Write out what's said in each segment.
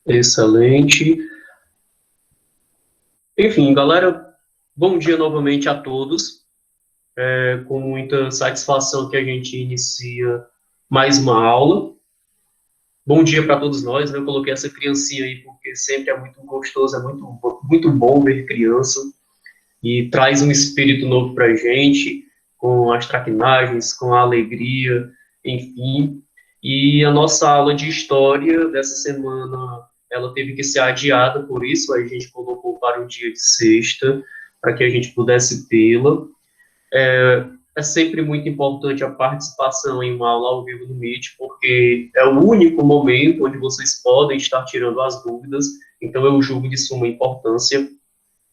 Excelente. Enfim, galera, bom dia novamente a todos. É com muita satisfação que a gente inicia mais uma aula. Bom dia para todos nós, né? Eu coloquei essa criancinha aí porque sempre é muito gostoso, é muito bom ver criança e traz um espírito novo para a gente, com as traquinagens, com a alegria, enfim. E a nossa aula de história dessa semana, ela teve que ser adiada, por isso a gente colocou para o dia de sexta, para que a gente pudesse tê-la. É sempre muito importante a participação em uma aula ao vivo no Meet, porque é o único momento onde vocês podem estar tirando as dúvidas, então eu julgo de suma importância.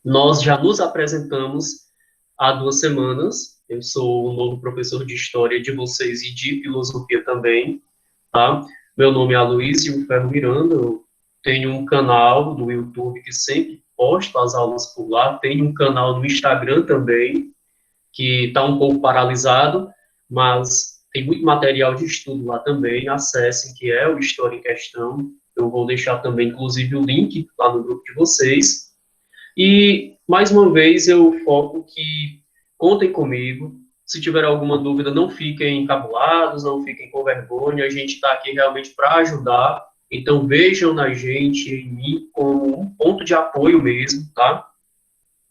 Nós já nos apresentamos há 2 semanas. Eu sou o novo professor de História de vocês e de Filosofia também, tá? Meu nome é Aloysio Ferro Miranda, eu tenho um canal no YouTube que sempre posto as aulas por lá, tenho um canal no Instagram também, que está um pouco paralisado, mas tem muito material de estudo lá também, acessem, que é o História em Questão. Eu vou deixar também, inclusive, o link lá no grupo de vocês. E, mais uma vez, eu foco que contem comigo. Se tiver alguma dúvida, não fiquem encabulados, não fiquem com vergonha. A gente está aqui realmente para ajudar. Então, vejam na gente, em mim, como um ponto de apoio mesmo, tá?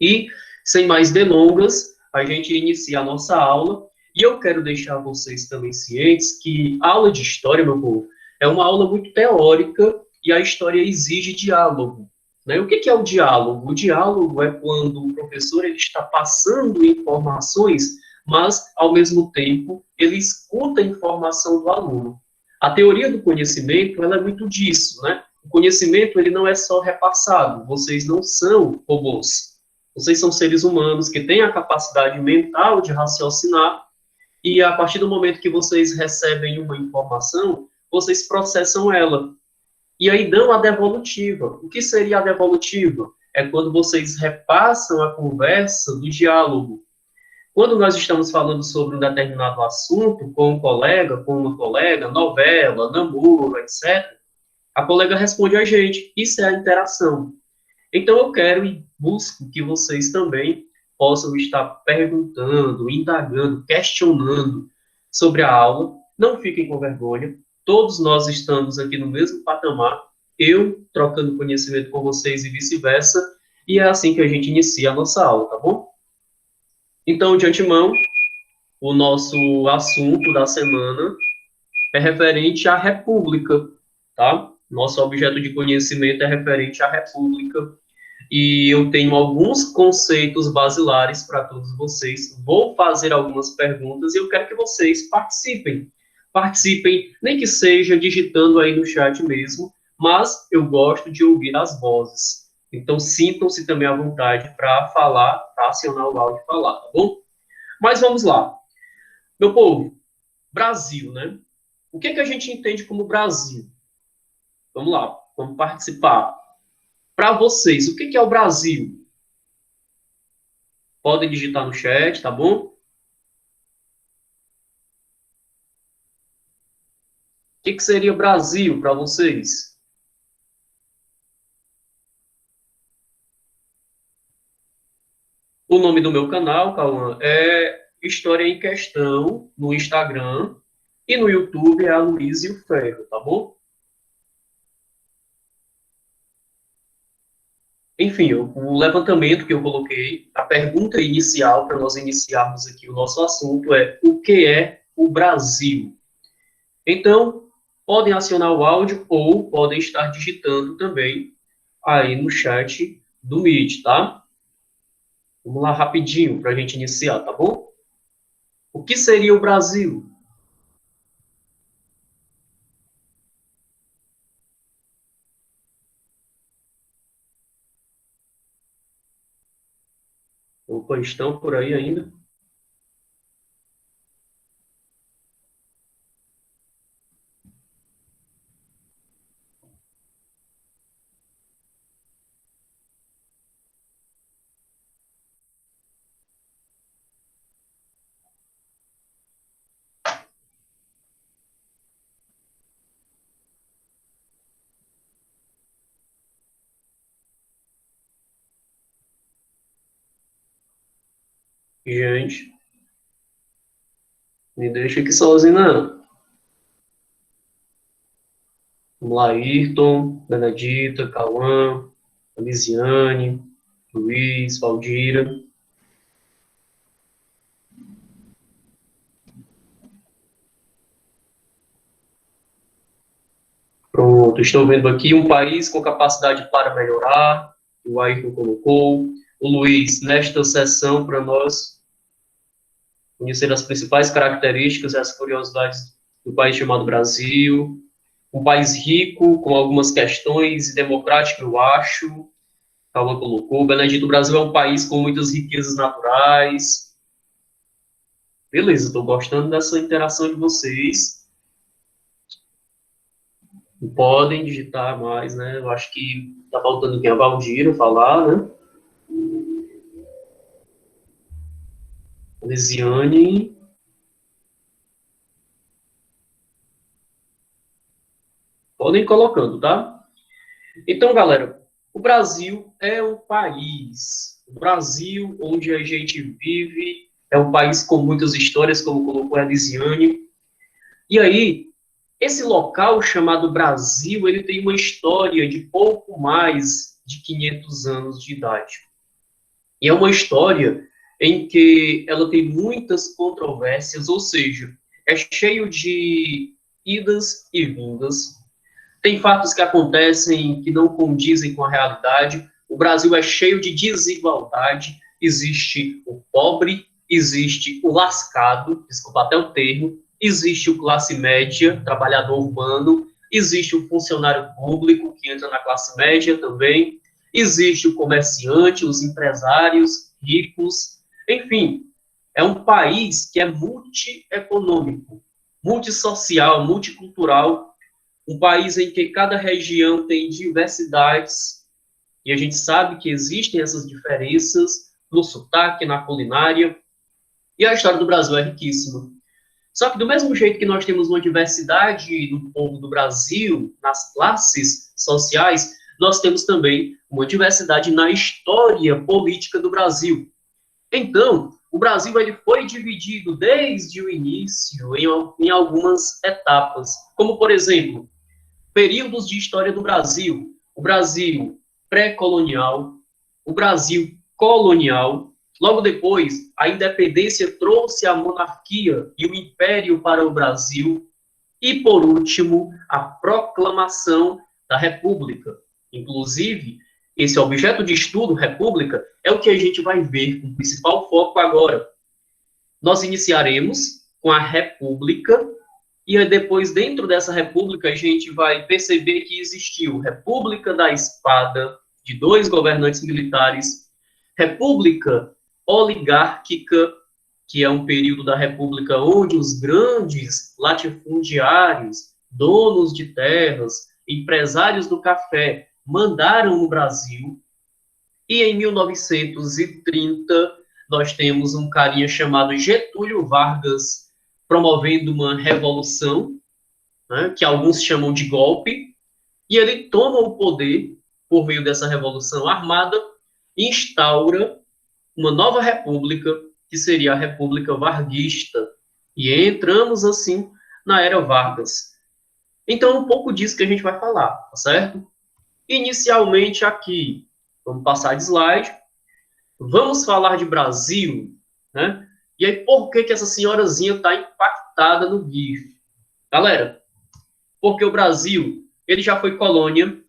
E, sem mais delongas, a gente inicia a nossa aula. E eu quero deixar vocês também cientes que a aula de história, meu povo, é uma aula muito teórica e a história exige diálogo. Né? O que é o diálogo? O diálogo é quando o professor ele está passando informações, mas, ao mesmo tempo, ele escuta a informação do aluno. A teoria do conhecimento ela é muito disso. Né? O conhecimento ele não é só repassado. Vocês não são robôs. Vocês são seres humanos que têm a capacidade mental de raciocinar e a partir do momento que vocês recebem uma informação, vocês processam ela. E aí dão a devolutiva. O que seria a devolutiva? É quando vocês repassam a conversa do diálogo. Quando nós estamos falando sobre um determinado assunto com um colega, com uma colega, novela, namoro, etc., a colega responde a gente. Isso é a interação. Então, eu quero e busco que vocês também possam estar perguntando, indagando, questionando sobre a aula. Não fiquem com vergonha. Todos nós estamos aqui no mesmo patamar. Eu trocando conhecimento com vocês e vice-versa. E é assim que a gente inicia a nossa aula, tá bom? Então, de antemão, o nosso assunto da semana é referente à República, tá? Nosso objeto de conhecimento é referente à República e eu tenho alguns conceitos basilares para todos vocês. Vou fazer algumas perguntas e eu quero que vocês participem. Participem, nem que seja digitando aí no chat mesmo, mas eu gosto de ouvir as vozes. Então, sintam-se também à vontade para falar, para acionar o áudio e falar, tá bom? Mas vamos lá. Meu povo, Brasil, né? O que a gente entende como Brasil? Vamos lá, vamos participar. Para vocês, o que é o Brasil? Podem digitar no chat, tá bom? O que seria Brasil para vocês? O nome do meu canal, Cauã, é História em Questão no Instagram e no YouTube é Aloysio Ferro, tá bom? Enfim, o levantamento que eu coloquei, a pergunta inicial para nós iniciarmos aqui o nosso assunto é: o que é o Brasil? Então, podem acionar o áudio ou podem estar digitando também aí no chat do Meet, tá? Vamos lá rapidinho para a gente iniciar, tá bom? O que seria o Brasil? Opa, estão por aí ainda? Gente, me deixa aqui sozinho, não. Vamos lá, Ayrton, Benedita, Cauã, Lisiane, Luiz, Valdira. Pronto, estou vendo aqui um país com capacidade para melhorar. O Ayrton colocou. O Luiz, nesta sessão, para nós conhecer as principais características e as curiosidades do país chamado Brasil. Um país rico, com algumas questões, e democrático, eu acho. Calma colocou. Benedito, o Brasil é um país com muitas riquezas naturais. Beleza, estou gostando dessa interação de vocês. Podem digitar mais, né? Eu acho que tá faltando quem? A Valdira falar, né? Lisiane. Podem ir colocando, tá? Então, galera, o Brasil é um país. O Brasil, onde a gente vive, é um país com muitas histórias, como colocou a Lisiane. E aí, esse local chamado Brasil, ele tem uma história de pouco mais de 500 anos de idade. E é uma história em que ela tem muitas controvérsias, ou seja, é cheio de idas e vindas. Tem fatos que acontecem que não condizem com a realidade. O Brasil é cheio de desigualdade. Existe o pobre, existe o lascado, desculpa até o termo, existe o classe média, trabalhador urbano, existe o funcionário público, que entra na classe média também, existe o comerciante, os empresários ricos, enfim, é um país que é multieconômico, multissocial, multicultural, um país em que cada região tem diversidades, e a gente sabe que existem essas diferenças no sotaque, na culinária, e a história do Brasil é riquíssima. Só que do mesmo jeito que nós temos uma diversidade do povo do Brasil, nas classes sociais, nós temos também uma diversidade na história política do Brasil. Então, o Brasil ele foi dividido desde o início em algumas etapas, como, por exemplo, períodos de história do Brasil. O Brasil pré-colonial, o Brasil colonial. Logo depois, a independência trouxe a monarquia e o império para o Brasil. E, por último, a proclamação da República. Inclusive, esse objeto de estudo, República, é o que a gente vai ver com o principal foco agora. Nós iniciaremos com a República, e depois, dentro dessa República, a gente vai perceber que existiu República da Espada, de 2 governantes militares, República oligárquica, que é um período da República onde os grandes latifundiários, donos de terras, empresários do café, mandaram no Brasil. E em 1930, nós temos um carinha chamado Getúlio Vargas promovendo uma revolução, né, que alguns chamam de golpe, e ele toma o poder por meio dessa revolução armada e instaura uma nova república, que seria a República Varguista. E entramos, assim, na Era Vargas. Então, é um pouco disso que a gente vai falar, tá certo? Inicialmente aqui, vamos passar de slide, vamos falar de Brasil, né? E aí, por que essa senhorazinha está impactada no GIF? Galera, porque o Brasil, ele já foi colônia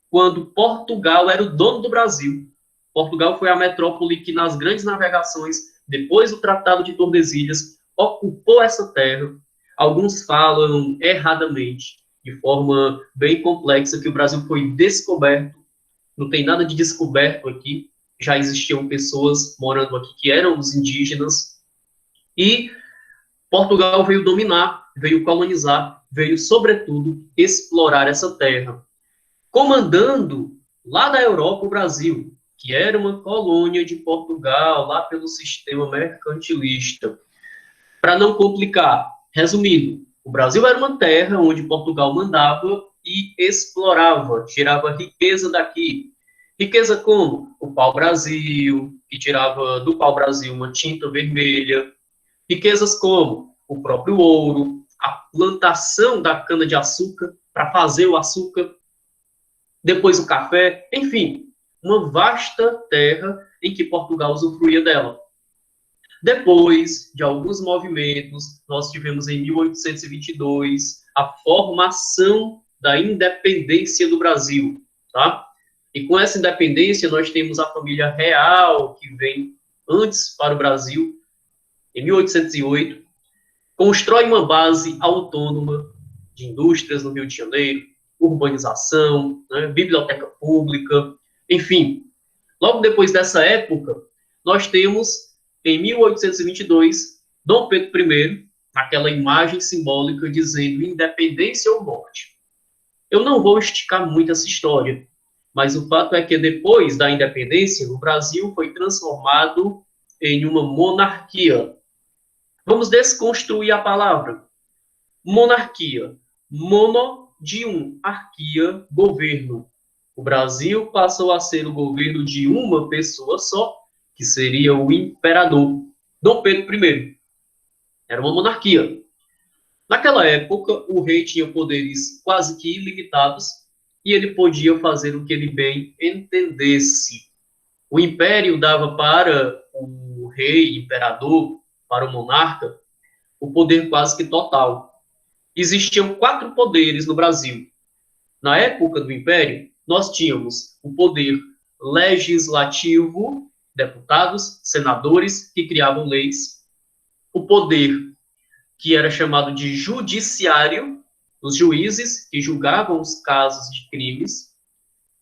quando Portugal era o dono do Brasil. Portugal foi a metrópole que, nas grandes navegações, depois do Tratado de Tordesilhas, ocupou essa terra. Alguns falam erradamente, de forma bem complexa, que o Brasil foi descoberto. Não tem nada de descoberto aqui. Já existiam pessoas morando aqui que eram os indígenas. E Portugal veio dominar, veio colonizar, veio, sobretudo, explorar essa terra, comandando lá da Europa o Brasil, que era uma colônia de Portugal, lá pelo sistema mercantilista. Para não complicar, resumindo, o Brasil era uma terra onde Portugal mandava e explorava, tirava riqueza daqui. Riqueza como? O pau-brasil, que tirava do pau-brasil uma tinta vermelha, riquezas como o próprio ouro, a plantação da cana-de-açúcar para fazer o açúcar, depois o café, enfim, uma vasta terra em que Portugal usufruía dela. Depois de alguns movimentos, nós tivemos em 1822 a formação da independência do Brasil, tá? E com essa independência nós temos a família real que vem antes para o Brasil, em 1808, constrói uma base autônoma de indústrias no Rio de Janeiro, urbanização, né, biblioteca pública, enfim. Logo depois dessa época, nós temos, em 1822, Dom Pedro I, aquela imagem simbólica dizendo independência ou morte. Eu não vou esticar muito essa história, mas o fato é que depois da independência, o Brasil foi transformado em uma monarquia. Vamos desconstruir a palavra. Monarquia. Mono de um, arquia, governo. O Brasil passou a ser o governo de uma pessoa só, que seria o imperador, Dom Pedro I. Era uma monarquia. Naquela época, o rei tinha poderes quase que ilimitados e ele podia fazer o que ele bem entendesse. O império dava para o rei, imperador, para o monarca, o poder quase que total. Existiam 4 poderes no Brasil. Na época do Império, nós tínhamos o poder legislativo, deputados, senadores que criavam leis, o poder que era chamado de judiciário, os juízes que julgavam os casos de crimes,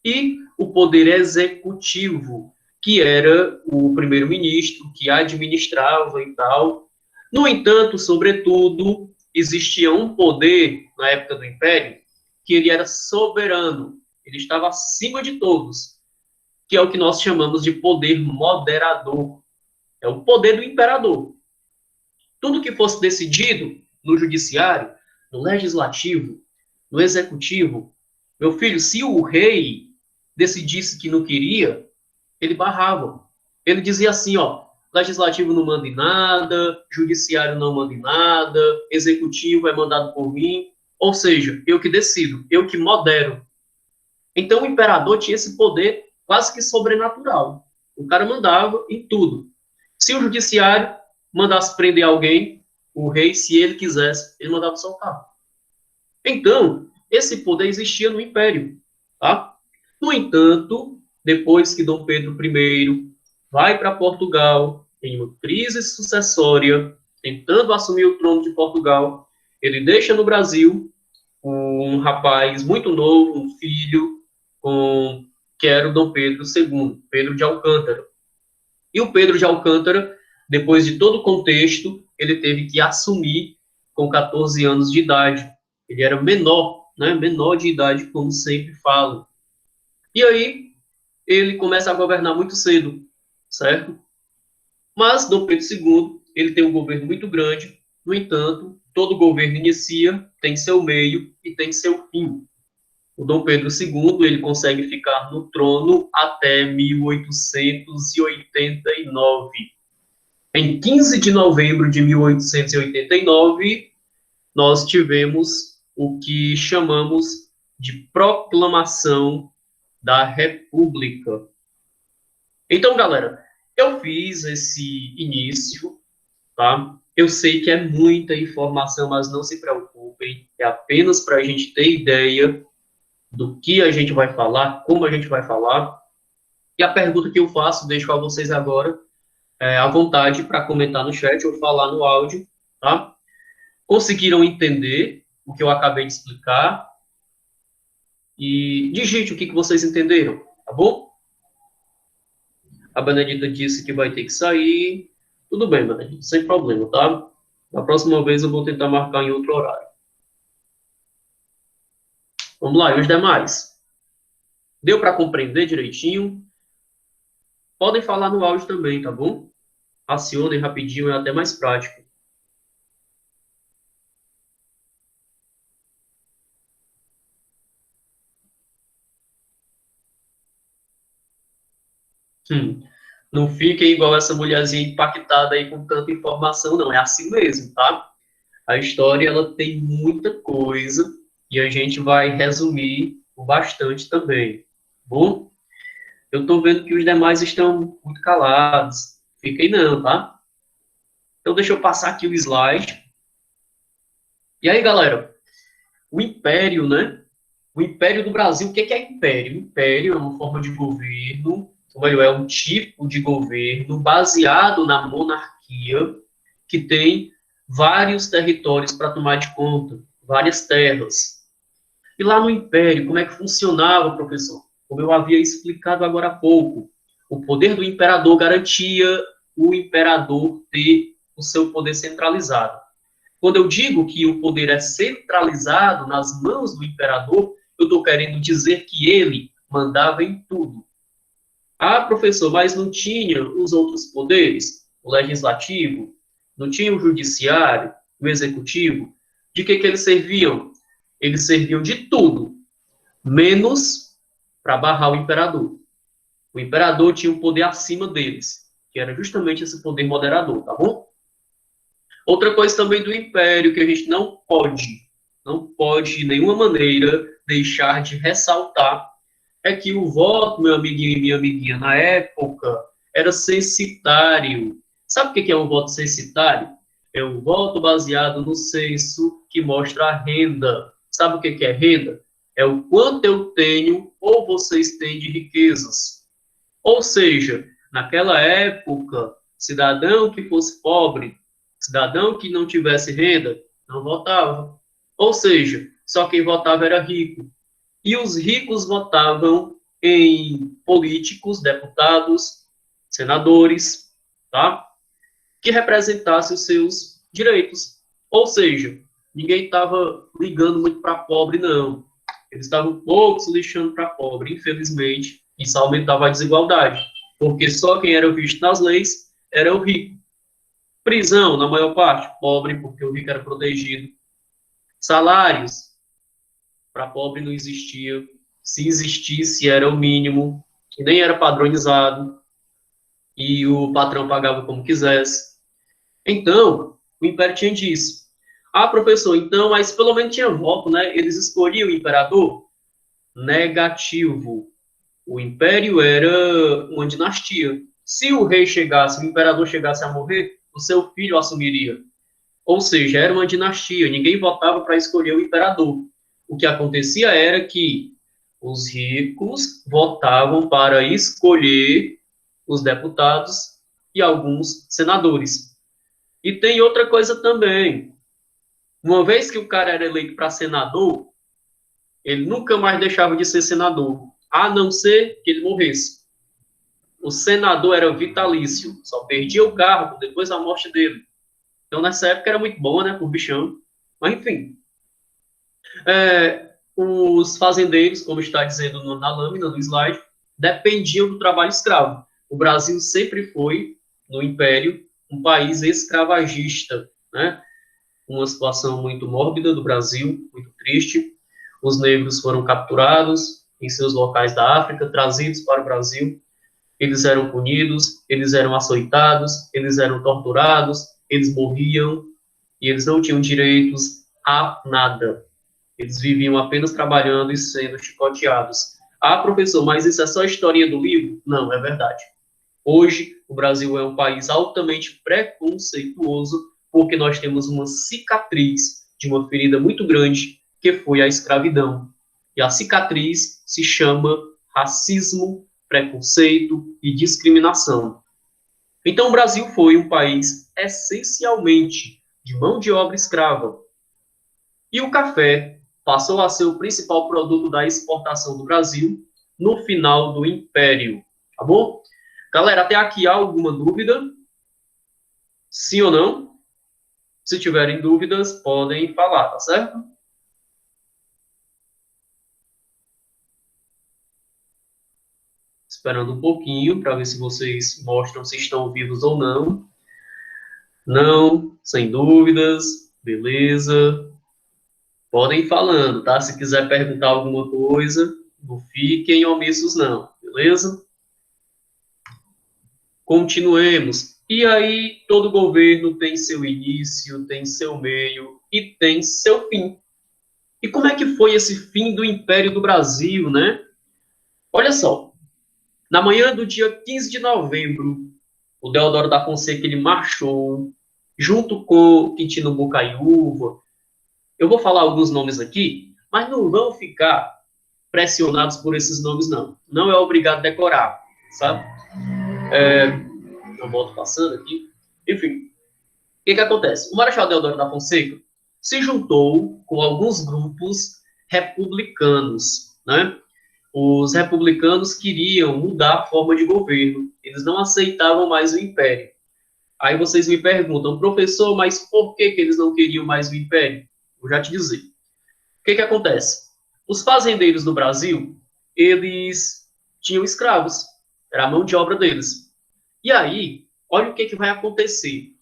e o poder executivo, que era o primeiro-ministro, que administrava e tal. No entanto, sobretudo, existia um poder, na época do Império, que ele era soberano, ele estava acima de todos, que é o que nós chamamos de poder moderador. É o poder do imperador. Tudo que fosse decidido no judiciário, no legislativo, no executivo, meu filho, se o rei decidisse que não queria, ele barrava. Ele dizia assim, ó, legislativo não manda em nada, judiciário não manda em nada, executivo é mandado por mim, ou seja, eu que decido, eu que modero. Então o imperador tinha esse poder quase que sobrenatural. O cara mandava em tudo. Se o judiciário mandasse prender alguém, o rei, se ele quisesse, ele mandava soltar. Então, esse poder existia no Império. Tá? No entanto, depois que Dom Pedro I vai para Portugal, em uma crise sucessória, tentando assumir o trono de Portugal, ele deixa no Brasil um rapaz muito novo, um filho, que era o Dom Pedro II, Pedro de Alcântara. E o Pedro de Alcântara, depois de todo o contexto, ele teve que assumir com 14 anos de idade. Ele era menor, né? Menor de idade, como sempre falo. E aí, ele começa a governar muito cedo, certo? Mas Dom Pedro II, ele tem um governo muito grande, no entanto, todo governo inicia, tem seu meio e tem seu fim. O Dom Pedro II, ele consegue ficar no trono até 1889. Em 15 de novembro de 1889, nós tivemos o que chamamos de Proclamação da República. Então, galera, eu fiz esse início, tá? Eu sei que é muita informação, mas não se preocupem, é apenas para a gente ter ideia do que a gente vai falar, como a gente vai falar. E a pergunta que eu faço, deixo a vocês agora, à vontade para comentar no chat ou falar no áudio, tá? Conseguiram entender o que eu acabei de explicar? E digite o que vocês entenderam, tá bom? A Benedita disse que vai ter que sair. Tudo bem, Benedita, sem problema, tá? Da próxima vez eu vou tentar marcar em outro horário. Vamos lá, e os demais? Deu para compreender direitinho? Podem falar no áudio também, tá bom? Acionem rapidinho, é até mais prático. Hum. Não fiquem igual essa mulherzinha impactada aí com tanta informação, não. É assim mesmo, tá? A história, ela tem muita coisa e a gente vai resumir o bastante também. Tá bom? Eu tô vendo que os demais estão muito calados. Fiquem não, tá? Então deixa eu passar aqui o slide. E aí, galera, o Império, né? O Império do Brasil, o que é Império? Império é uma forma de governo, ou melhor, é um tipo de governo baseado na monarquia, que tem vários territórios para tomar de conta, várias terras. E lá no Império, como é que funcionava, professor? Como eu havia explicado agora há pouco, o poder do imperador garantia o imperador ter o seu poder centralizado. Quando eu digo que o poder é centralizado nas mãos do imperador, eu estou querendo dizer que ele mandava em tudo. Ah, professor, mas não tinha os outros poderes? O legislativo? Não tinha o judiciário? O executivo? De que eles serviam? Eles serviam de tudo, menos para barrar o imperador. O imperador tinha um poder acima deles, que era justamente esse poder moderador, tá bom? Outra coisa também do império que a gente não pode de nenhuma maneira deixar de ressaltar é que o voto, meu amiguinho e minha amiguinha, na época era censitário. Sabe o que é um voto censitário? É um voto baseado no censo que mostra a renda. Sabe o que é renda? É o quanto eu tenho ou vocês têm de riquezas. Ou seja, naquela época, cidadão que fosse pobre, cidadão que não tivesse renda, não votava. Ou seja, só quem votava era rico. E os ricos votavam em políticos, deputados, senadores, tá? Que representassem os seus direitos. Ou seja, ninguém estava ligando muito para pobre, não. Eles estavam poucos lixando para pobre, infelizmente. Isso aumentava a desigualdade, porque só quem era visto nas leis era o rico. Prisão, na maior parte, pobre, porque o rico era protegido. Salários, para pobre não existia. Se existisse, era o mínimo, que nem era padronizado, e o patrão pagava como quisesse. Então, o Império tinha disso. Ah, professor, então, mas pelo menos tinha voto, né? Eles escolhiam o imperador? Negativo. O Império era uma dinastia. Se o rei chegasse, o imperador chegasse a morrer, o seu filho assumiria. Ou seja, era uma dinastia, ninguém votava para escolher o imperador. O que acontecia era que os ricos votavam para escolher os deputados e alguns senadores. E tem outra coisa também. Uma vez que o cara era eleito para senador, ele nunca mais deixava de ser senador, a não ser que ele morresse. O senador era vitalício, só perdia o cargo depois da morte dele. Então, nessa época era muito bom, né, pro bichão. Mas, enfim. Os fazendeiros, como está dizendo na lâmina do slide, dependiam do trabalho escravo. O Brasil sempre foi, no Império, um país escravagista, né? Uma situação muito mórbida do Brasil, muito triste. Os negros foram capturados em seus locais da África, trazidos para o Brasil. Eles eram punidos, eles eram açoitados, eles eram torturados, eles morriam e eles não tinham direitos a nada. Eles viviam apenas trabalhando e sendo chicoteados. Ah, professor, mas isso é só a historinha do livro? Não, é verdade. Hoje, o Brasil é um país altamente preconceituoso porque nós temos uma cicatriz de uma ferida muito grande que foi a escravidão. E a cicatriz se chama racismo, preconceito e discriminação. Então, o Brasil foi um país essencialmente de mão de obra escrava. E o café passou a ser o principal produto da exportação do Brasil no final do Império. Tá bom? Galera, até aqui há alguma dúvida? Sim ou não? Se tiverem dúvidas, podem falar, tá certo? Esperando um pouquinho para ver se vocês mostram se estão vivos ou não. Não, sem dúvidas, beleza. Podem ir falando, tá? Se quiser perguntar alguma coisa, não fiquem omissos não, beleza? continuemos. E aí, todo governo tem seu início, tem seu meio e tem seu fim. E como é que foi esse fim do Império do Brasil, né? Olha só, na manhã do dia 15 de novembro, o Deodoro da Fonseca, ele marchou, junto com Quintino Bocaiúva. Eu vou falar alguns nomes aqui, mas não vão ficar pressionados por esses nomes, não. Não é obrigado a decorar, sabe? A moto passando aqui. Enfim, o que acontece? O Marechal Deodoro da Fonseca se juntou com alguns grupos republicanos, né? Os republicanos queriam mudar a forma de governo. Eles não aceitavam mais o império. Aí vocês me perguntam, professor, mas por que eles não queriam mais o império? Vou já te dizer. O que acontece? Os fazendeiros do Brasil, eles tinham escravos. Era a mão de obra deles. E aí, olha o que vai acontecer.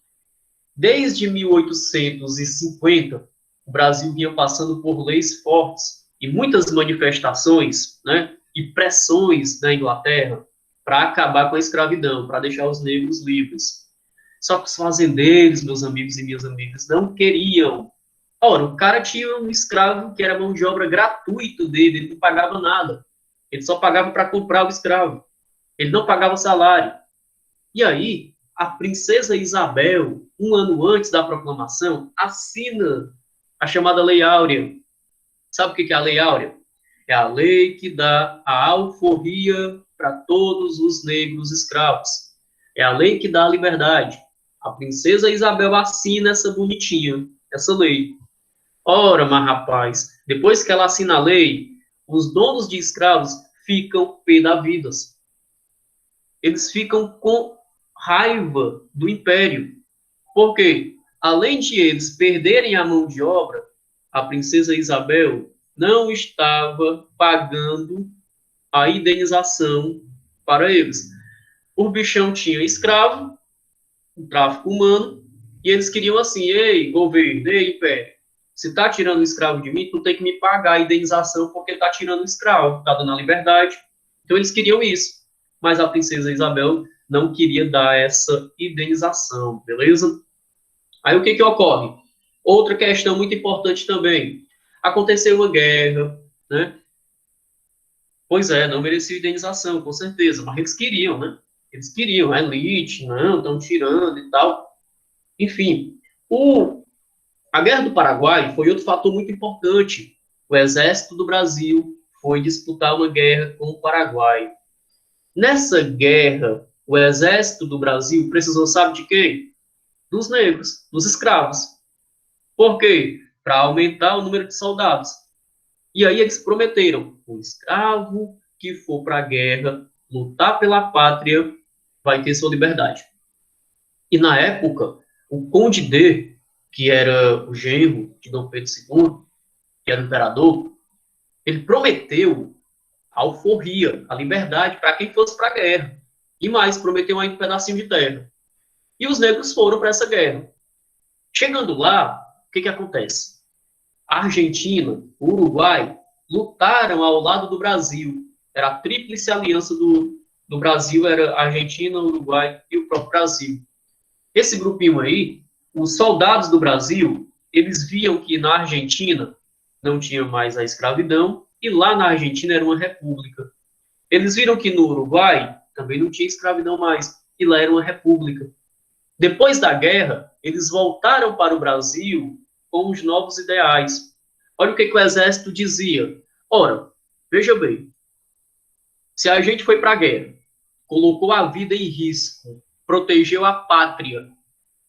Desde 1850, o Brasil vinha passando por leis fortes e muitas manifestações, né, e pressões da Inglaterra para acabar com a escravidão, para deixar os negros livres. Só que os fazendeiros, meus amigos e minhas amigas, não queriam. Ora, o cara tinha um escravo que era mão de obra gratuito dele, ele não pagava nada. Ele só pagava para comprar o escravo. Ele não pagava salário. E aí, a princesa Isabel, um ano antes da proclamação, assina a chamada Lei Áurea. Sabe o que é a Lei Áurea? É a lei que dá a alforria para todos os negros escravos. É a lei que dá a liberdade. A princesa Isabel assina essa bonitinha, essa lei. Ora, mas rapaz, depois que ela assina a lei, os donos de escravos ficam pé da vida. Eles ficam com raiva do império. Por quê? Além de eles perderem a mão de obra, a princesa Isabel não estava pagando a indenização para eles. O bichão tinha escravo, o tráfico humano, e eles queriam assim, ei, governo, ei, império, se tá tirando o escravo de mim, tu tem que me pagar a indenização porque tá tirando o escravo, tá dando a liberdade. Então eles queriam isso. Mas a princesa Isabel não queria dar essa indenização, beleza? Aí o que ocorre? Outra questão muito importante também. Aconteceu uma guerra, né? Pois é, não merecia indenização, com certeza, mas eles queriam, né? Eles queriam, a elite, não, estão tirando e tal. Enfim, a Guerra do Paraguai foi outro fator muito importante. O exército do Brasil foi disputar uma guerra com o Paraguai. Nessa guerra, o exército do Brasil precisou, sabe de quem? Dos negros, dos escravos. Por quê? Para aumentar o número de soldados. E aí eles prometeram, o escravo que for para a guerra, lutar pela pátria, vai ter sua liberdade. E na época, o Conde D, que era o genro de Dom Pedro II, que era o imperador, ele prometeu a alforria, a liberdade para quem fosse para a guerra. E mais, prometeu ainda um pedacinho de terra. E os negros foram para essa guerra. Chegando lá, o que acontece? A Argentina, o Uruguai, lutaram ao lado do Brasil. Era a tríplice aliança do Brasil, era a Argentina, o Uruguai e o próprio Brasil. Esse grupinho aí, os soldados do Brasil, eles viam que na Argentina não tinha mais a escravidão e lá na Argentina era uma república. Eles viram que no Uruguai também não tinha escravidão mais e lá era uma república. Depois da guerra, eles voltaram para o Brasil com os novos ideais. Olha o que o exército dizia. Ora, veja bem, se a gente foi para a guerra, colocou a vida em risco, protegeu a pátria,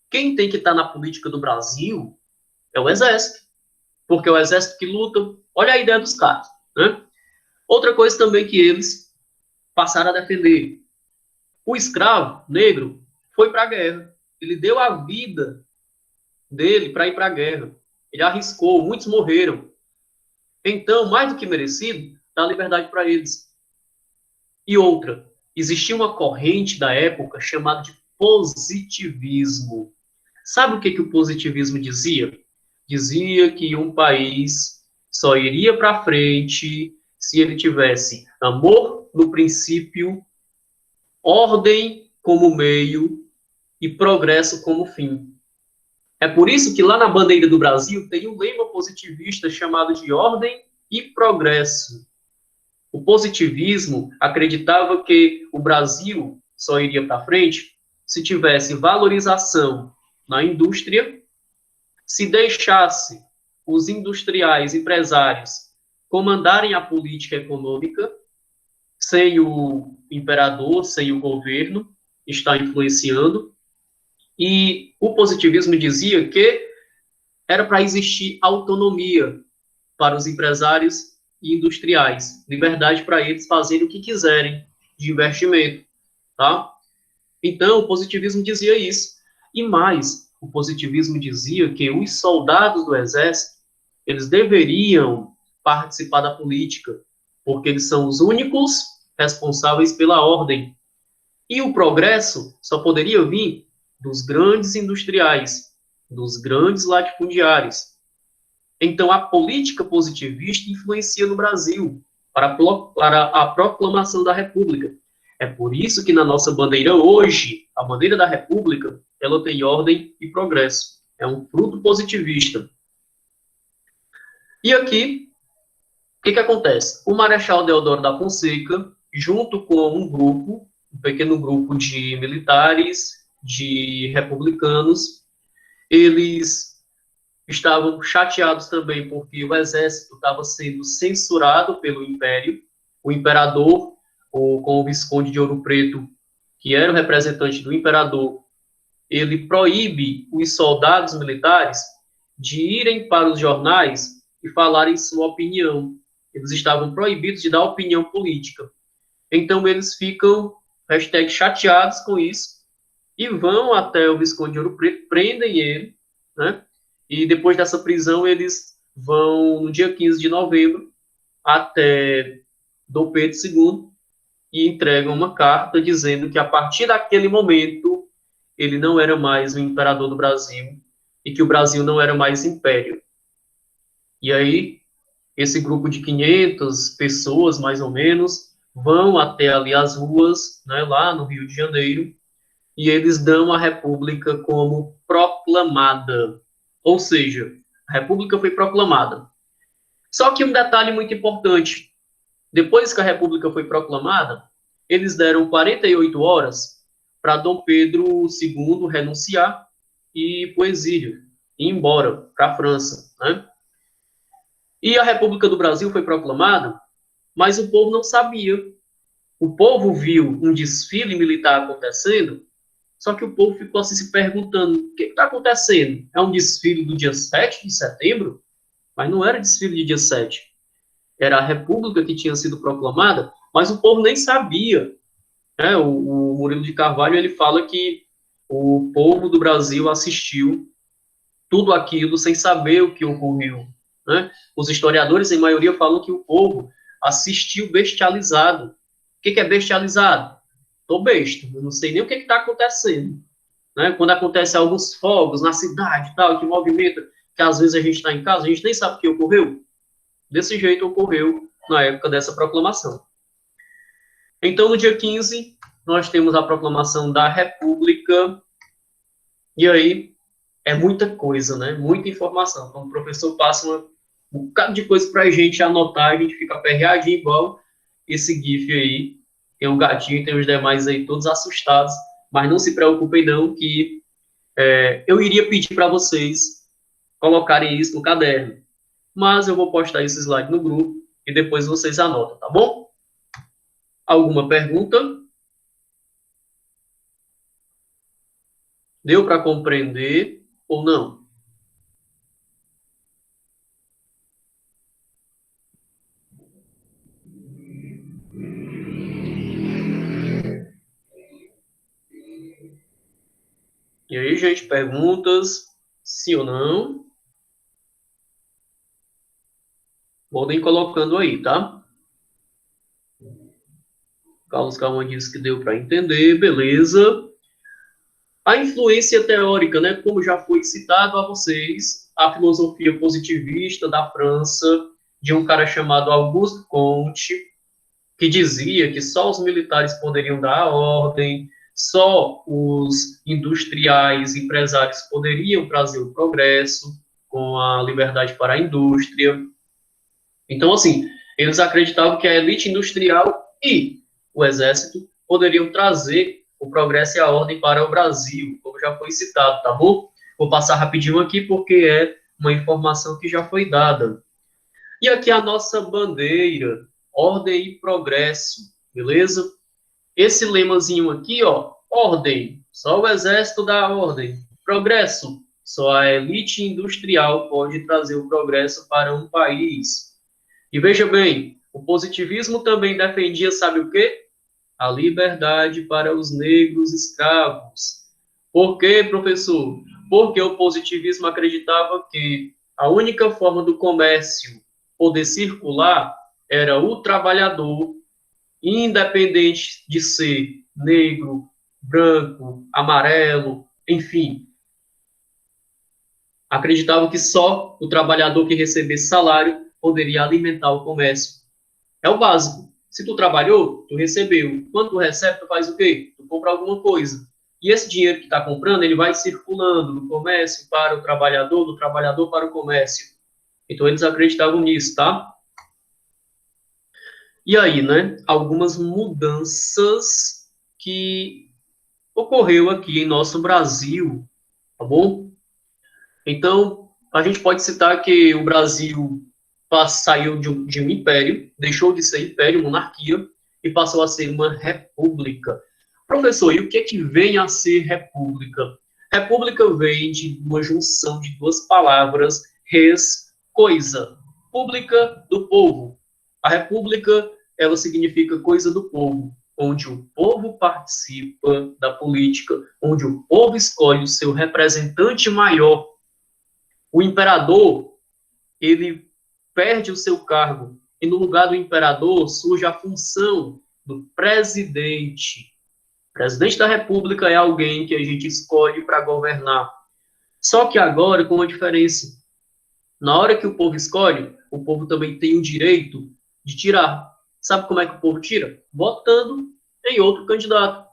quem tem que estar na política do Brasil é o exército, porque é o exército que luta. Olha a ideia dos caras, né? Outra coisa também que eles passaram a defender. O escravo negro foi para a guerra. Ele deu a vida dele para ir para a guerra. Ele arriscou, muitos morreram. Então, mais do que merecido, dá liberdade para eles. E outra, existia uma corrente da época chamada de positivismo. Sabe o que o positivismo dizia? Dizia que um país só iria para frente se ele tivesse amor no princípio, ordem como meio e progresso como fim. É por isso que lá na bandeira do Brasil tem um lema positivista chamado de ordem e progresso. O positivismo acreditava que o Brasil só iria para frente se tivesse valorização na indústria, se deixasse os industriais, empresários, comandarem a política econômica, sem o imperador, sem o governo estar influenciando. E o positivismo dizia que era para existir autonomia para os empresários e industriais, liberdade para eles fazerem o que quiserem de investimento, tá? Então, o positivismo dizia isso. E mais, o positivismo dizia que os soldados do exército, eles deveriam participar da política, porque eles são os únicos responsáveis pela ordem. E o progresso só poderia vir dos grandes industriais, dos grandes latifundiários. Então, a política positivista influencia no Brasil para a proclamação da República. É por isso que na nossa bandeira hoje, a bandeira da República, ela tem ordem e progresso. É um fruto positivista. E aqui, o que acontece? O Marechal Deodoro da Fonseca, junto com um grupo, um pequeno grupo de militares, de republicanos, eles estavam chateados também porque o exército estava sendo censurado pelo Império. O imperador, com o Visconde de Ouro Preto, que era o representante do imperador, ele proíbe os soldados militares de irem para os jornais e falarem sua opinião. Eles estavam proibidos de dar opinião política. Então, eles ficam, chateados com isso, e vão até o Visconde de Ouro Preto, prendem ele, né? E depois dessa prisão, eles vão, no dia 15 de novembro, até Dom Pedro II, e entregam uma carta dizendo que, a partir daquele momento, ele não era mais o imperador do Brasil, e que o Brasil não era mais império. E aí, esse grupo de 500 pessoas, mais ou menos, vão até ali as ruas, né, lá no Rio de Janeiro, e eles dão a República como proclamada. Ou seja, a República foi proclamada. Só que um detalhe muito importante: depois que a República foi proclamada, eles deram 48 horas para Dom Pedro II renunciar e ir para o exílio, ir embora para a França, né? E a República do Brasil foi proclamada, mas o povo não sabia. O povo viu um desfile militar acontecendo, só que o povo ficou assim se perguntando: o que está acontecendo? É um desfile do dia 7 de setembro? Mas não era desfile de dia 7. Era a República que tinha sido proclamada, mas o povo nem sabia. Né? O Murilo de Carvalho, ele fala que o povo do Brasil assistiu tudo aquilo sem saber o que ocorreu. Né? Os historiadores, em maioria, falam que o povo assistiu bestializado. O que é bestializado? Estou besta, eu não sei nem o que está acontecendo. Né? Quando acontece alguns fogos na cidade, tal, que movimenta, que às vezes a gente está em casa, a gente nem sabe o que ocorreu. Desse jeito ocorreu na época dessa proclamação. Então, no dia 15, nós temos a proclamação da República, e aí é muita coisa, né? Muita informação. Então, o professor passa um bocado de coisa para a gente anotar, a gente fica aperreadinho igual esse GIF aí. Tem um gatinho, tem os demais aí todos assustados, mas não se preocupem não, que eu iria pedir para vocês colocarem isso no caderno. Mas eu vou postar esse slide no grupo e depois vocês anotam, tá bom? Alguma pergunta? Deu para compreender ou não? E aí, gente, perguntas? Sim ou não? Podem ir colocando aí, tá? Carlos Calma disse que deu para entender, beleza. A influência teórica, né, como já foi citado a vocês, a filosofia positivista da França, de um cara chamado Auguste Comte, que dizia que só os militares poderiam dar a ordem, só os industriais, empresários poderiam trazer o progresso com a liberdade para a indústria. Então, assim, eles acreditavam que a elite industrial e o exército poderiam trazer o progresso e a ordem para o Brasil, como já foi citado, tá bom? Vou passar rapidinho aqui porque é uma informação que já foi dada. E aqui a nossa bandeira, ordem e progresso, beleza? Esse lemazinho aqui, ó, ordem, só o exército dá ordem. Progresso, só a elite industrial pode trazer o progresso para um país. E veja bem, o positivismo também defendia, sabe o quê? A liberdade para os negros escravos. Por quê, professor? Porque o positivismo acreditava que a única forma do comércio poder circular era o trabalhador, independente de ser negro, branco, amarelo, enfim. Acreditava que só o trabalhador que recebesse salário poderia alimentar o comércio. É o básico. Se tu trabalhou, tu recebeu. Quando tu recebe, tu faz o quê? Tu compra alguma coisa. E esse dinheiro que está comprando, ele vai circulando do comércio para o trabalhador, do trabalhador para o comércio. Então, eles acreditavam nisso, tá? E aí, né? Algumas mudanças que ocorreu aqui em nosso Brasil, tá bom? Então, a gente pode citar que o Brasil saiu de um império, deixou de ser império, monarquia, e passou a ser uma república. Professor, e o que é que vem a ser república? República vem de uma junção de duas palavras, res, coisa, pública do povo. A república, ela significa coisa do povo, onde o povo participa da política, onde o povo escolhe o seu representante maior. O imperador, ele perde o seu cargo e no lugar do imperador surge a função do presidente. O presidente da república é alguém que a gente escolhe para governar. Só que agora, com uma diferença. Na hora que o povo escolhe, o povo também tem o direito de tirar. Sabe como é que o povo tira? Votando em outro candidato.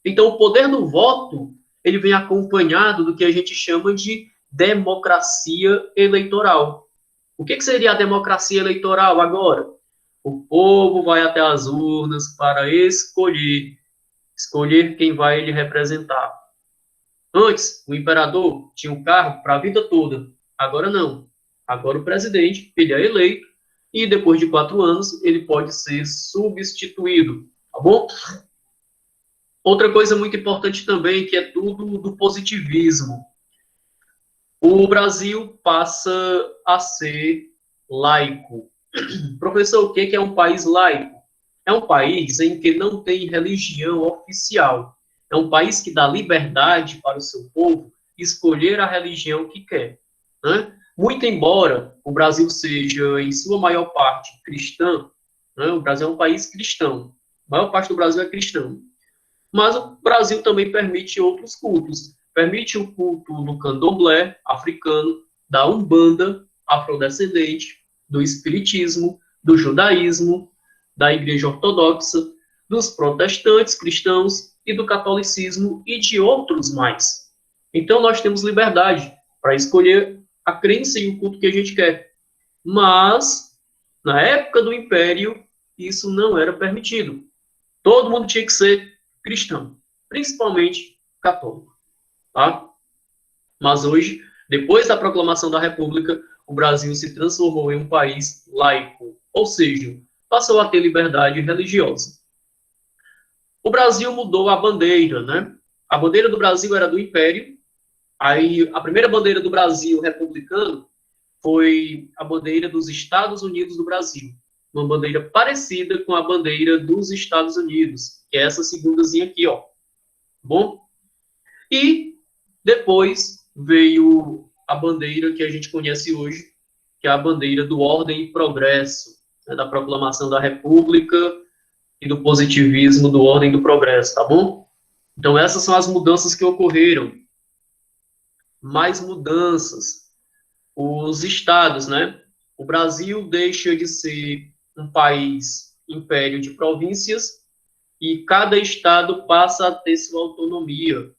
Então, o poder do voto, ele vem acompanhado do que a gente chama de democracia eleitoral. O que seria a democracia eleitoral agora? O povo vai até as urnas para escolher quem vai lhe representar. Antes, o imperador tinha um cargo para a vida toda. Agora não. Agora o presidente, ele é eleito e depois de 4 anos ele pode ser substituído. Tá bom? Outra coisa muito importante também, que é tudo do positivismo. O Brasil passa a ser laico. Professor, o que é um país laico? É um país em que não tem religião oficial. É um país que dá liberdade para o seu povo escolher a religião que quer. Né? Muito embora o Brasil seja, em sua maior parte, cristão, né? O Brasil é um país cristão. A maior parte do Brasil é cristão. Mas o Brasil também permite outros cultos. Permite o culto do candomblé africano, da umbanda afrodescendente, do espiritismo, do judaísmo, da igreja ortodoxa, dos protestantes cristãos e do catolicismo e de outros mais. Então nós temos liberdade para escolher a crença e o culto que a gente quer. Mas, na época do Império, isso não era permitido. Todo mundo tinha que ser cristão, principalmente católico. Tá? Mas hoje, depois da proclamação da República, o Brasil se transformou em um país laico, ou seja, passou a ter liberdade religiosa. O Brasil mudou a bandeira, né? A bandeira do Brasil era do Império, aí a primeira bandeira do Brasil republicano foi a bandeira dos Estados Unidos do Brasil, uma bandeira parecida com a bandeira dos Estados Unidos, que é essa segundazinha aqui, ó. Bom? E depois veio a bandeira que a gente conhece hoje, que é a bandeira do Ordem e Progresso, né, da proclamação da República e do positivismo do Ordem e do Progresso, tá bom? Então essas são as mudanças que ocorreram. Mais mudanças. Os estados, né? O Brasil deixa de ser um país império de províncias e cada estado passa a ter sua autonomia.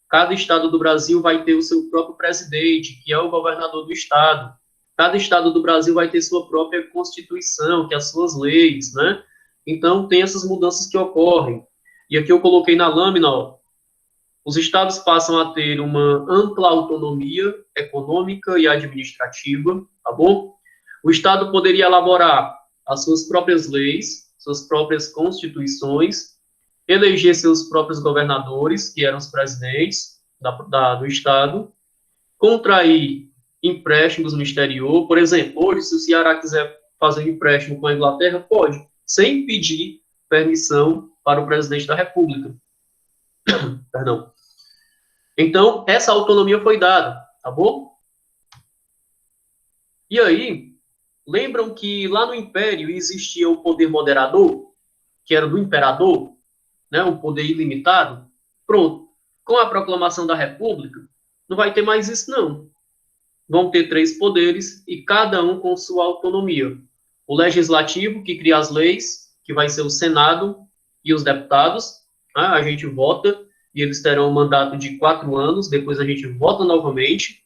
Cada estado do Brasil vai ter o seu próprio presidente, que é o governador do estado. Cada estado do Brasil vai ter sua própria constituição, que é as suas leis, né? Então, tem essas mudanças que ocorrem. E aqui eu coloquei na lâmina, ó, os estados passam a ter uma ampla autonomia econômica e administrativa, tá bom? O estado poderia elaborar as suas próprias leis, suas próprias constituições, eleger seus próprios governadores, que eram os presidentes do estado, contrair empréstimos no exterior. Por exemplo, hoje, se o Ceará quiser fazer um empréstimo com a Inglaterra, pode, sem pedir permissão para o presidente da República. Perdão. Então, essa autonomia foi dada, tá bom? E aí, lembram que lá no Império existia o poder moderador, que era do imperador, né, um poder ilimitado? Pronto. Com a proclamação da República, não vai ter mais isso, não. Vão ter 3 poderes e cada um com sua autonomia. O legislativo, que cria as leis, que vai ser o Senado e os deputados, né, a gente vota e eles terão um mandato de 4 anos, depois a gente vota novamente.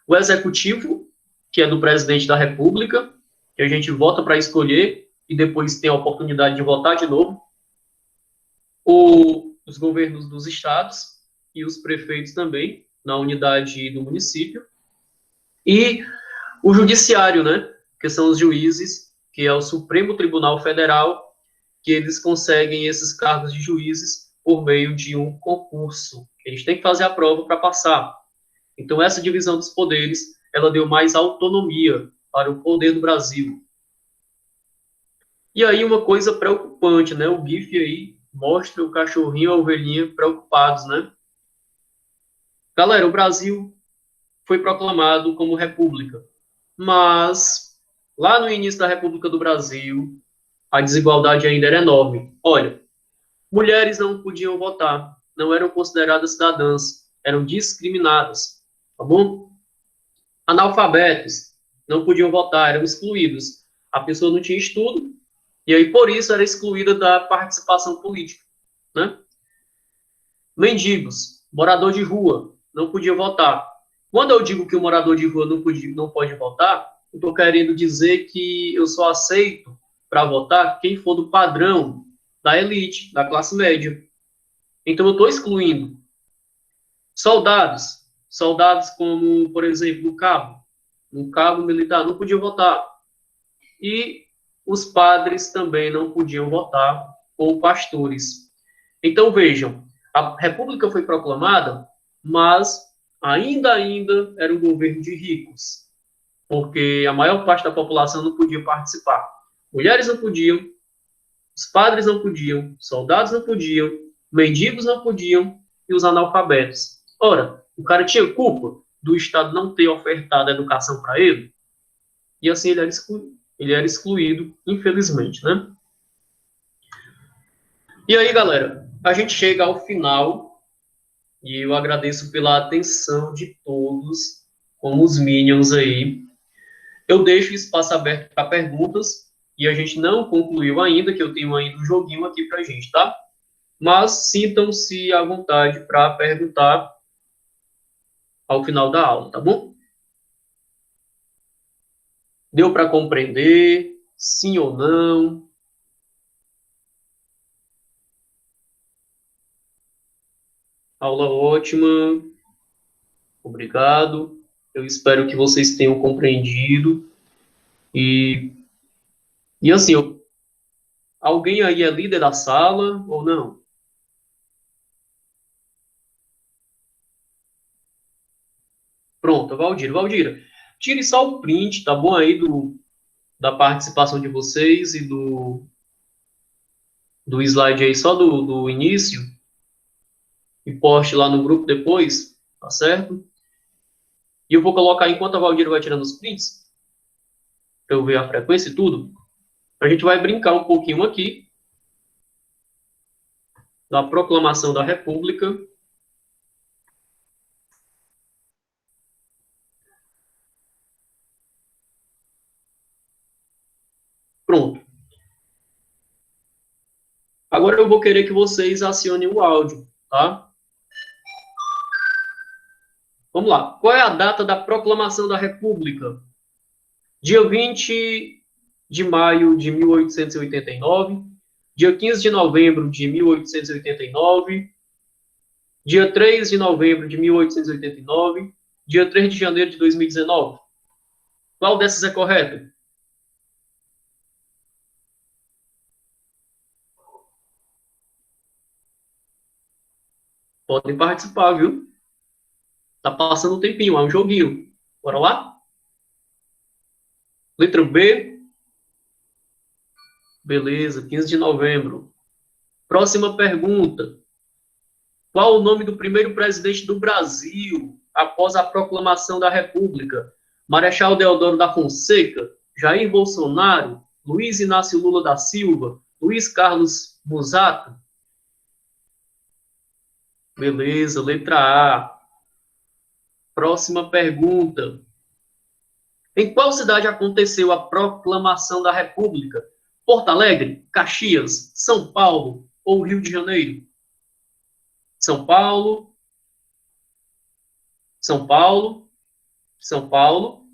O executivo, que é do presidente da República, que a gente vota para escolher e depois tem a oportunidade de votar de novo. Os governos dos estados e os prefeitos também, na unidade do município. E o judiciário, né, que são os juízes, que é o Supremo Tribunal Federal, que eles conseguem esses cargos de juízes por meio de um concurso. Eles têm que fazer a prova para passar. Então, essa divisão dos poderes, ela deu mais autonomia para o poder do Brasil. E aí, uma coisa preocupante, né? O GIF aí mostra o cachorrinho e a ovelhinha preocupados, né? Galera, o Brasil foi proclamado como república, mas lá no início da República do Brasil, a desigualdade ainda era enorme. Olha, mulheres não podiam votar, não eram consideradas cidadãs, eram discriminadas, tá bom? Analfabetos não podiam votar, eram excluídos. A pessoa não tinha estudo e aí por isso era excluída da participação política, né? Mendigos, morador de rua, não podia votar. Quando eu digo que o morador de rua não pode votar, eu estou querendo dizer que eu só aceito para votar quem for do padrão da elite, da classe média. Então eu estou excluindo soldados, soldados como, por exemplo, um cabo militar não podia votar. E os padres também não podiam votar, ou pastores. Então vejam, a República foi proclamada, mas ainda era um governo de ricos, porque a maior parte da população não podia participar. Mulheres não podiam, os padres não podiam, soldados não podiam, mendigos não podiam e os analfabetos. Ora, o cara tinha culpa do Estado não ter ofertado educação para ele, e assim ele era excluído, infelizmente, né? E aí, galera, a gente chega ao final e eu agradeço pela atenção de todos, como os Minions aí. Eu deixo espaço aberto para perguntas e a gente não concluiu ainda, que eu tenho ainda um joguinho aqui para a gente, tá? Mas sintam-se à vontade para perguntar ao final da aula, tá bom? Deu para compreender? Sim ou não? Aula ótima. Obrigado. Eu espero que vocês tenham compreendido. E, e assim, alguém aí é líder da sala ou não? Pronto, Valdira. Valdira, tire só o print, tá bom? Aí da participação de vocês e do slide aí, só do início, e poste lá no grupo depois, tá certo? E eu vou colocar, enquanto a Valdira vai tirando os prints, para eu ver a frequência e tudo, a gente vai brincar um pouquinho aqui da proclamação da República. Pronto. Agora eu vou querer que vocês acionem o áudio, tá? Vamos lá. Qual é a data da proclamação da República? Dia 20 de maio de 1889, dia 15 de novembro de 1889, dia 3 de novembro de 1889, dia 3 de janeiro de 2019. Qual dessas é correto? Podem participar, viu? Tá passando um tempinho, é um joguinho. Bora lá? Letra B. Beleza, 15 de novembro. Próxima pergunta. Qual o nome do primeiro presidente do Brasil após a proclamação da República? Marechal Deodoro da Fonseca, Jair Bolsonaro, Luiz Inácio Lula da Silva, Luiz Carlos Musato? Beleza, letra A. Próxima pergunta. Em qual cidade aconteceu a proclamação da República? Porto Alegre, Caxias, São Paulo ou Rio de Janeiro? São Paulo, São Paulo, São Paulo.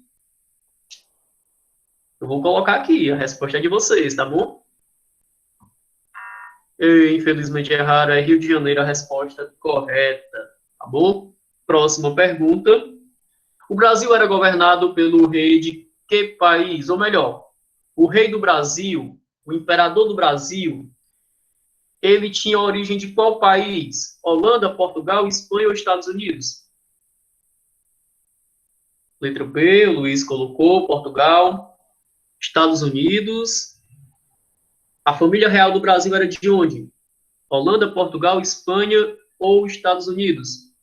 Eu vou colocar aqui, a resposta é de vocês, tá bom? Infelizmente erraram, é Rio de Janeiro a resposta correta, tá bom? Próxima pergunta. O Brasil era governado pelo rei de que país? Ou melhor, o rei do Brasil, o imperador do Brasil, ele tinha origem de qual país? Holanda, Portugal, Espanha ou Estados Unidos? Letra B, o Luiz colocou, Portugal, Estados Unidos. A família real do Brasil era de onde? Holanda, Portugal, Espanha ou Estados Unidos?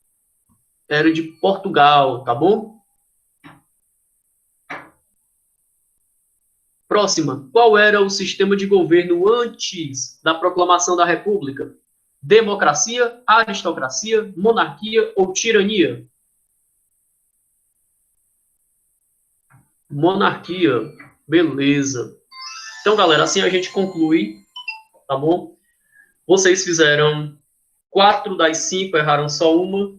Era de Portugal, tá bom? Próxima. Qual era o sistema de governo antes da proclamação da República? Democracia, aristocracia, monarquia ou tirania? Monarquia. Beleza. Então, galera, assim a gente conclui, tá bom? Vocês fizeram 4 das 5, erraram só uma,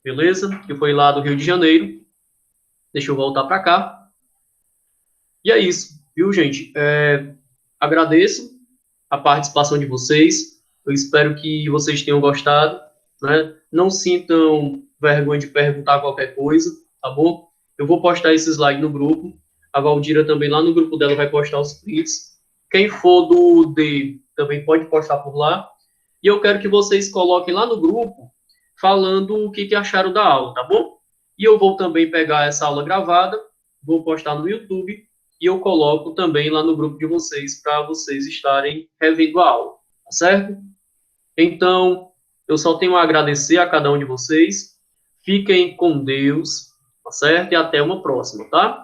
beleza? Que foi lá do Rio de Janeiro. Deixa eu voltar para cá. E é isso, viu, gente? Agradeço a participação de vocês. Eu espero que vocês tenham gostado, né? Não sintam vergonha de perguntar qualquer coisa, tá bom? Eu vou postar esse slide no grupo. A Valdira também lá no grupo dela vai postar os prints. Quem for do D também pode postar por lá. E eu quero que vocês coloquem lá no grupo falando o que acharam da aula, tá bom? E eu vou também pegar essa aula gravada, vou postar no YouTube e eu coloco também lá no grupo de vocês para vocês estarem revendo a aula, tá certo? Então, eu só tenho a agradecer a cada um de vocês. Fiquem com Deus, tá certo? E até uma próxima, tá?